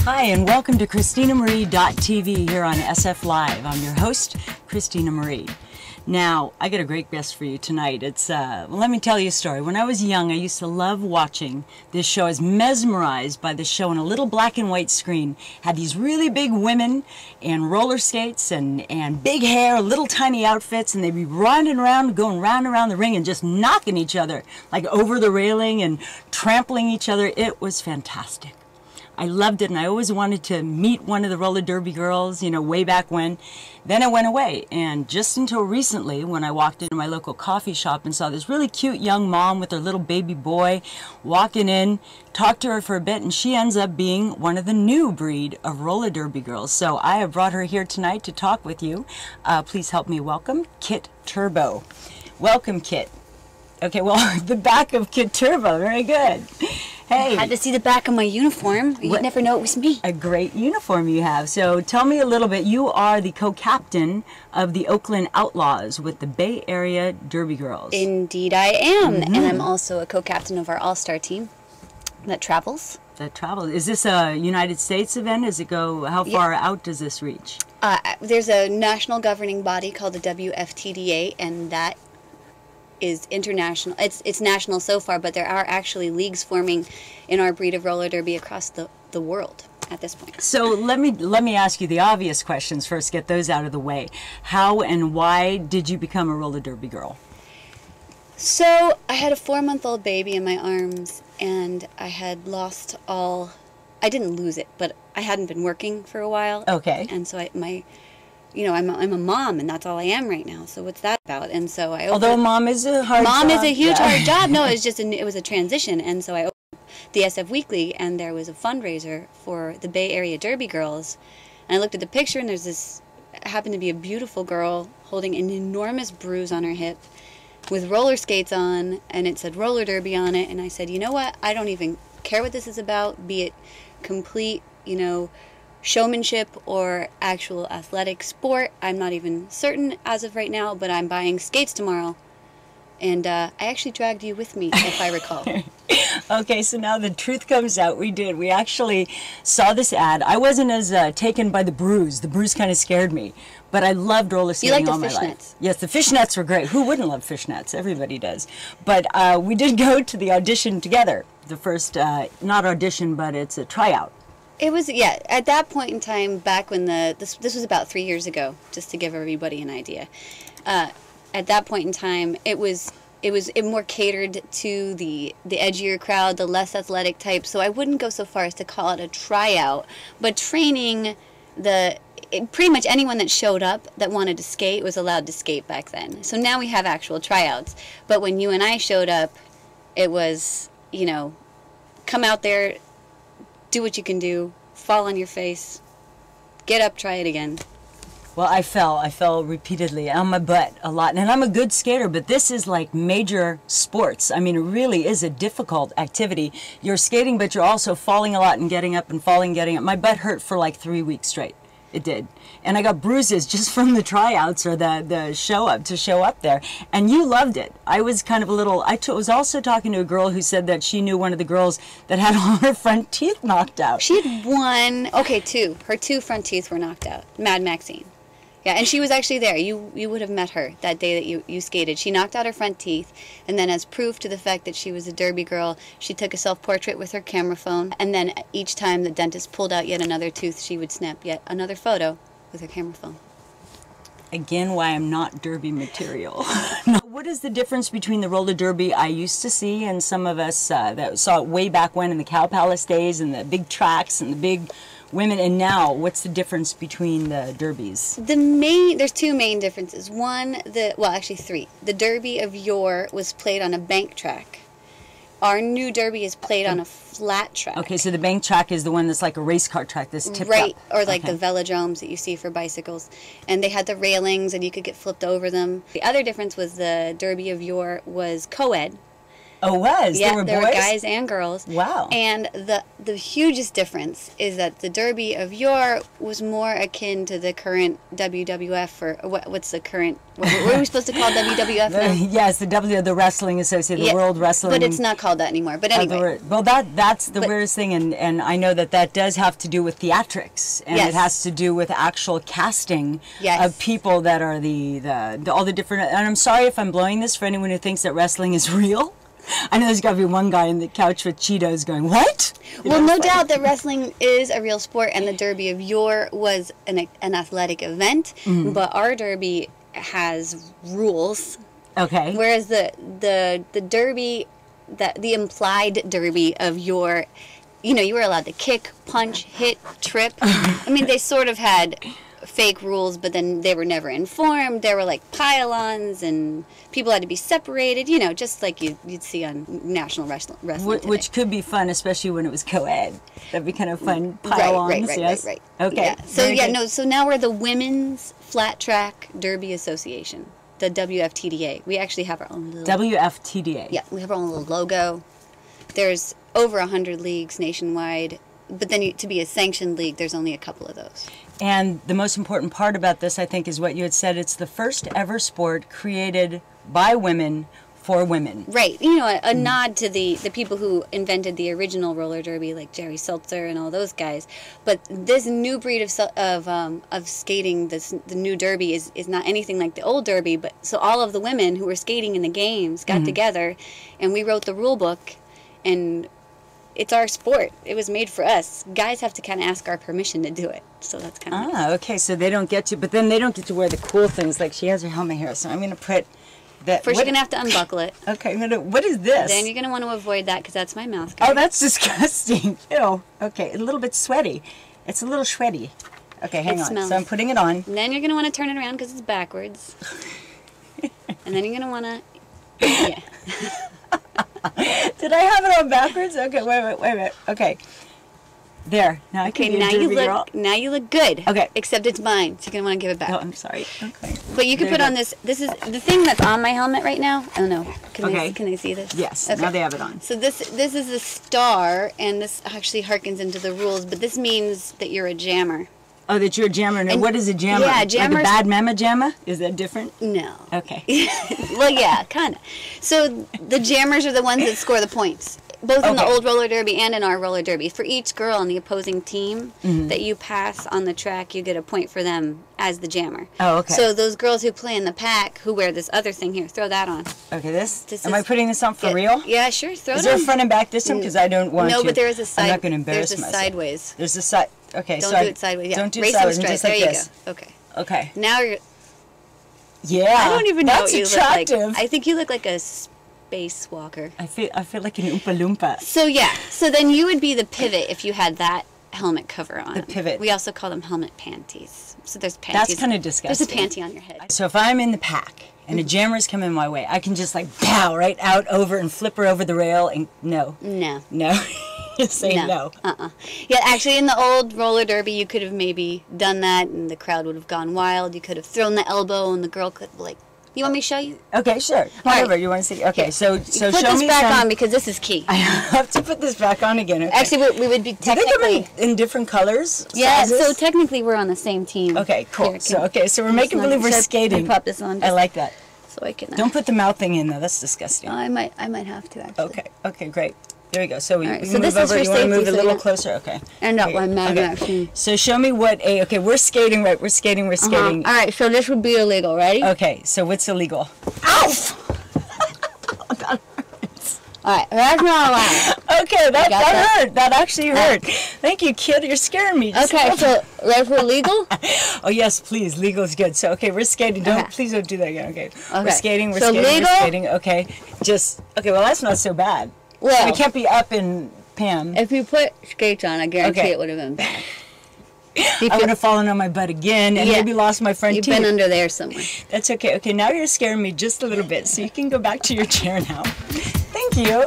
Hi, and welcome to ChristinaMarie.tv here on SF Live. I'm your host, Christina Marie. Now, I got a great guest for you tonight. Well, let me tell you a story. When I was young, I used to love watching this show. I was mesmerized by this show on a little black and white screen. Had these really big women in roller skates and big hair, little tiny outfits, and they'd be running around, going round and around the ring and just knocking each other, like over the railing and trampling each other. It was fantastic. I loved it, and I always wanted to meet one of the roller derby girls, you know, way back when. Then it went away, and just until recently, when I walked into my local coffee shop and saw this really cute young mom with her little baby boy walking in, talked to her for a bit, and she ends up being one of the new breed of roller derby girls. So I have brought her here tonight to talk with you. Please help me welcome Kitt Turbo. Welcome, Kitt. Okay, well, the back of Kitt Turbo, very good. Hey. I had to see the back of my uniform. You'd never know it was me. A great uniform you have. So tell me a little bit. You are the co-captain of the Oakland Outlaws with the Bay Area Derby Girls. Indeed I am. And I'm also a co-captain of our all-star team that travels. That travels. Is this a United States event? Does it go, how far out does this reach? There's a national governing body called the WFTDA, and that is international. It's national so far, but there are actually leagues forming in our breed of roller derby across the world at this point. So let me ask you the obvious questions first, get those out of the way. How and why did you become a roller derby girl? So I had a 4-month-old baby in my arms, and I had lost all, I didn't lose it, but I hadn't been working for a while. Okay. And so I'm a mom, and that's all I am right now. So what's that about? And so although mom is a hard job. Mom is a huge hard job. No, it was a transition. And so I opened the SF Weekly, and there was a fundraiser for the Bay Area Derby Girls. And I looked at the picture, and happened to be a beautiful girl holding an enormous bruise on her hip with roller skates on, and it said roller derby on it. And I said, you know what? I don't even care what this is about, be it complete, showmanship or actual athletic sport. I'm not even certain as of right now, but I'm buying skates tomorrow. And I actually dragged you with me, if I recall. Okay, so now the truth comes out. We did. We actually saw this ad. I wasn't as taken by the bruise. The bruise kind of scared me. But I loved roller skating all my life. You like the fishnets? Yes, the fishnets were great. Who wouldn't love fishnets? Everybody does. But we did go to the audition together. The first, not audition, but it's a tryout. It was, yeah, at that point in time, back when this was about 3 years ago, just to give everybody an idea. At that point in time, it was more catered to the edgier crowd, the less athletic type, so I wouldn't go so far as to call it a tryout, but training pretty much anyone that showed up that wanted to skate was allowed to skate back then. So now we have actual tryouts, but when you and I showed up, it was, come out there, do what you can do, fall on your face, get up, try it again. Well, I fell repeatedly on my butt a lot, and I'm a good skater, but this is like major sports. I mean, it really is a difficult activity. You're skating, but you're also falling a lot and getting up and falling, getting up. My butt hurt for like 3 weeks straight. It did. And I got bruises just from the tryouts or the show up there. And you loved it. I was kind of a little, I was also talking to a girl who said that she knew one of the girls that had all her front teeth knocked out. She had two. Her 2 front teeth were knocked out. Mad Maxine. Yeah, and she was actually there. You would have met her that day that you skated. She knocked out her front teeth, and then as proof to the fact that she was a derby girl, she took a self-portrait with her camera phone, and then each time the dentist pulled out yet another tooth, she would snap yet another photo with her camera phone. Again, why I'm not derby material. What is the difference between the roller derby I used to see and some of us that saw it way back when in the Cow Palace days and the big tracks and the big women, and now what's the difference between the derbies? There's 2 main differences. One, actually 3. The derby of yore was played on a bank track. Our new derby is played on a flat track. Okay, so the bank track is the one that's like a race car track that's tipped right, up. Or like the velodromes that you see for bicycles. And they had the railings and you could get flipped over them. The other difference was the derby of yore was co-ed. Oh, was? Yeah, there there were were boys? guys and girls. Wow. And the hugest difference is that the Derby of yore was more akin to the current WWF, or what's the current, what are we supposed to call WWF now? Yes, the Wrestling Association, the World Wrestling. But it's not called that anymore. But anyway. Well, that's the weirdest thing, and I know that does have to do with theatrics, and it has to do with actual casting of people that are all the different. And I'm sorry if I'm blowing this for anyone who thinks that wrestling is real. I know there's got to be one guy in the couch with Cheetos going, what? Well, no doubt that wrestling is a real sport, and the Derby of yore was an athletic event, but our Derby has rules. Okay. Whereas the Derby, the implied Derby of yore, you were allowed to kick, punch, hit, trip. I mean, they sort of had fake rules, but then they were never informed. There were like pylons, and people had to be separated, just like you'd see on national wrestling today. Which could be fun, especially when it was co-ed. That'd be kind of fun. Pylons, right. Okay. Yeah. So now we're the Women's Flat Track Derby Association, the WFTDA. We actually have our own little... WFTDA. Yeah, we have our own little logo. There's over 100 leagues nationwide, but then to be a sanctioned league, there's only a couple of those. And the most important part about this, I think, is what you had said. It's the first ever sport created by women for women. Right. A nod to the people who invented the original roller derby, like Jerry Seltzer and all those guys. But this new breed of skating, the new derby, is not anything like the old derby. But so all of the women who were skating in the games got together, and we wrote the rule book, and it's our sport. It was made for us. Guys have to kind of ask our permission to do it. So that's kind of nice. Okay. So they don't get to, but then they don't get to wear the cool things. Like she has her helmet here. So I'm going to put that. First, you're going to have to unbuckle it. Okay. What is this? Then you're going to want to avoid that because that's my mouth guard. Oh, that's disgusting. Ew. Okay. A little bit sweaty. It's a little sweaty. Okay. Hang on. Smells. So I'm putting it on. And then you're going to want to turn it around because it's backwards. And then you're going to want to... Yeah. Did I have it on backwards? Okay, wait a minute. Okay. There. Now I can be a derby girl. Now you look good. Okay. Except it's mine, so you're going to want to give it back. Oh, I'm sorry. Okay. But you can put on this is the thing that's on my helmet right now. Oh no. Can they see this? Yes. Okay. Now they have it on. So this is a star, and this actually harkens into the rules, but this means that you're a jammer. Oh, that you're a jammer. Now, what is a jammer? Yeah, jammers. Like a bad mama jammer? Is that different? No. Okay. Well, yeah, kind of. So the jammers are the ones that score the points, both in the old roller derby and in our roller derby. For each girl on the opposing team that you pass on the track, you get a point for them as the jammer. Oh, okay. So those girls who play in the pack, who wear this other thing here, throw that on. Okay, am I putting this on for real? Yeah, sure. Throw it on. Is there a front and back this time? Because I don't want to. No, but there is a side. I'm not going to embarrass myself. There's a sideways. There's a side. Okay, don't do it sideways. Yeah. Don't do it Race sideways. them Just straight. like There this. you go. Okay. Okay. Now you're... Yeah. I don't even know what you attractive. look like. I think you look like a spacewalker. I feel like an Oompa Loompa. So yeah. So then you would be the pivot if you had that helmet cover on. The pivot. We also call them helmet panties. So there's panties. That's kind of disgusting. There's a panty on your head. So if I'm in the pack and a jammer's coming my way, I can just like pow right out over and flip her over the rail and no. Say no. Yeah, actually, in the old roller derby, you could have maybe done that, and the crowd would have gone wild. You could have thrown the elbow, and the girl could You want me to show you? Okay, sure. Whatever you want to see. Okay, so put show this me back on because this is key. I have to put this back on again. Okay. Actually, we would be technically Do they come in different colors? Yeah. Sizes? So technically, we're on the same team. Okay, cool. Here, So we're making believe we're skating. Pop this on. I like that. So I can. Don't put the mouth thing in though. That's disgusting. I might have to actually. Okay. Okay. Great. There we go. So we right, can so move this is over. for You want to move safety, a little closer? Okay. And that one, okay. So show me what a. Okay, we're skating. Right. We're skating. We're skating. All right. So this would be illegal. Ready? Okay. So what's illegal? Ow! All right, that's not allowed. Okay, that hurt. That actually hurt. Thank you, kid. You're scaring me. Okay, so ready for legal? Oh yes, please. Legal is good. So okay, we're skating. Please don't do that again. Okay. We're skating. We're so skating. Legal? We're skating. Okay. Okay. Well, that's not so bad. Well, we can't be up in Pam. If you put skates on, I guarantee it would have been bad. I would have fallen on my butt again and maybe lost my front teeth. You've been under there somewhere. That's okay. Okay, now you're scaring me just a little bit, so you can go back to your chair now. Thank you.